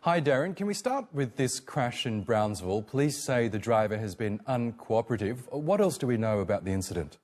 Hi, Darren. Can we start with this crash in Brownsville? Police say the driver has been uncooperative. What else do we know about the incident?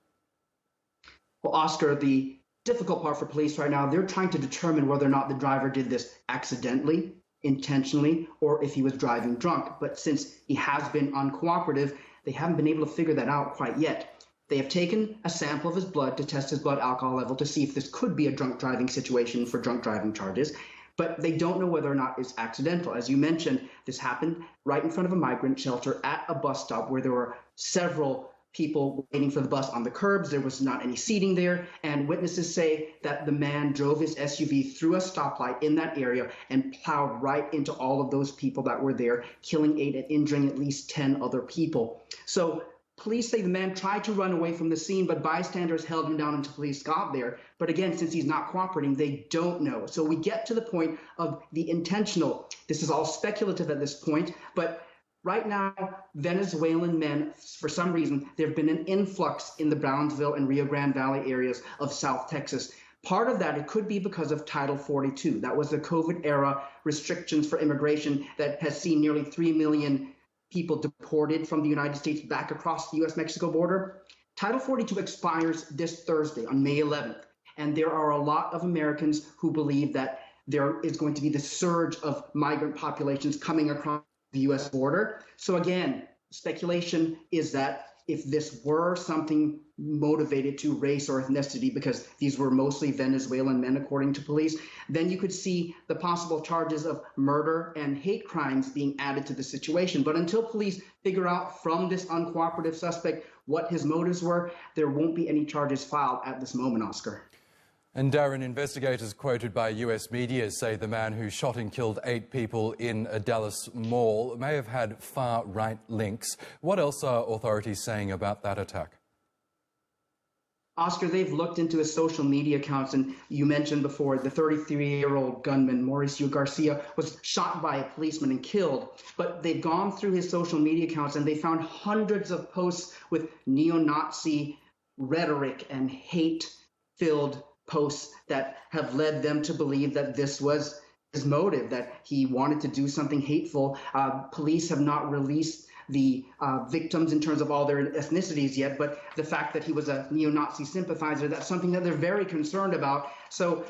Well, Oscar, the difficult part for police right now, they're trying to determine whether or not the driver did this accidentally, intentionally, or if he was driving drunk. But since he has been uncooperative, they haven't been able to figure that out quite yet. They have taken a sample of his blood to test his blood alcohol level to see if this could be a drunk driving situation for drunk driving charges. But they don't know whether or not it's accidental. As you mentioned, this happened right in front of a migrant shelter at a bus stop where there were several people waiting for the bus on the curbs. There was not any seating there. And witnesses say that the man drove his SUV through a stoplight in that area and plowed right into all of those people that were there, killing 8 and injuring at least 10 other people. So police say the man tried to run away from the scene, but bystanders held him down until police got there. But again, since he's not cooperating, they don't know. So we get to the point of the intentional. This is all speculative at this point, but right now, Venezuelan men, for some reason, there have been an influx in the Brownsville and Rio Grande Valley areas of South Texas. Part of that, it could be because of Title 42. That was the COVID-era restrictions for immigration that has seen nearly 3 million people deported from the United States back across the U.S.-Mexico border. Title 42 expires this Thursday on May 11th, and there are a lot of Americans who believe that there is going to be this surge of migrant populations coming across the U.S. border. So again, speculation is that if this were something motivated to race or ethnicity, because these were mostly Venezuelan men, according to police, then you could see the possible charges of murder and hate crimes being added to the situation. But until police figure out from this uncooperative suspect what his motives were, there won't be any charges filed at this moment, Oscar. And Darren, investigators quoted by US media say the man who shot and killed 8 people in a Dallas mall may have had far-right links. What else are authorities saying about that attack? Oscar, they've looked into his social media accounts, and you mentioned before the 33-year-old gunman, Mauricio Garcia, was shot by a policeman and killed. But they've gone through his social media accounts, and they found hundreds of posts with neo-Nazi rhetoric and hate-filled posts that have led them to believe that this was his motive, that he wanted to do something hateful. Police have not released the victims in terms of all their ethnicities yet, but the fact that he was a neo-Nazi sympathizer, that's something that they're very concerned about. So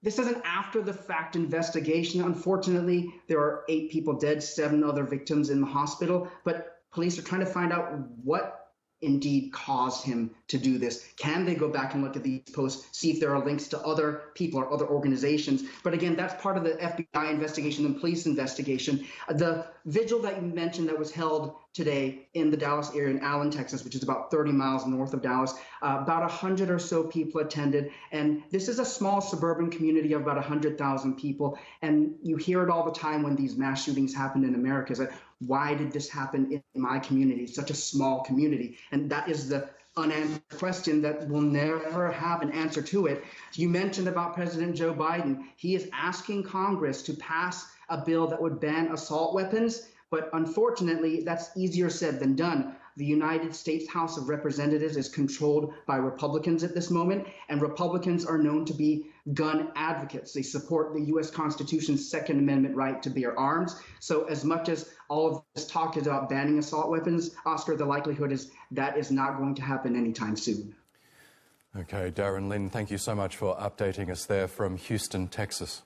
this is an after-the-fact investigation. Unfortunately, there are 8 people dead, 7 other victims in the hospital, but police are trying to find out what indeed caused him to do this. Can they go back and look at these posts, see if there are links to other people or other organizations? But again, that's part of the FBI investigation and police investigation. The vigil that you mentioned that was held today in the Dallas area in Allen, Texas, which is about 30 miles north of Dallas, about 100 or so people attended. And this is a small suburban community of about 100,000 people. And you hear it all the time when these mass shootings happen in America, is that why did this happen in my community, such a small community? And that is the unanswered question that will never have an answer to it. You mentioned about President Joe Biden. He is asking Congress to pass a bill that would ban assault weapons, but unfortunately, that's easier said than done. The United States House of Representatives is controlled by Republicans at this moment, and Republicans are known to be gun advocates. They support the U.S. Constitution's Second Amendment right to bear arms. So as much as all of this talk is about banning assault weapons, Oscar, the likelihood is that is not going to happen anytime soon. Okay, Darren Lyn, thank you so much for updating us there from Houston, Texas.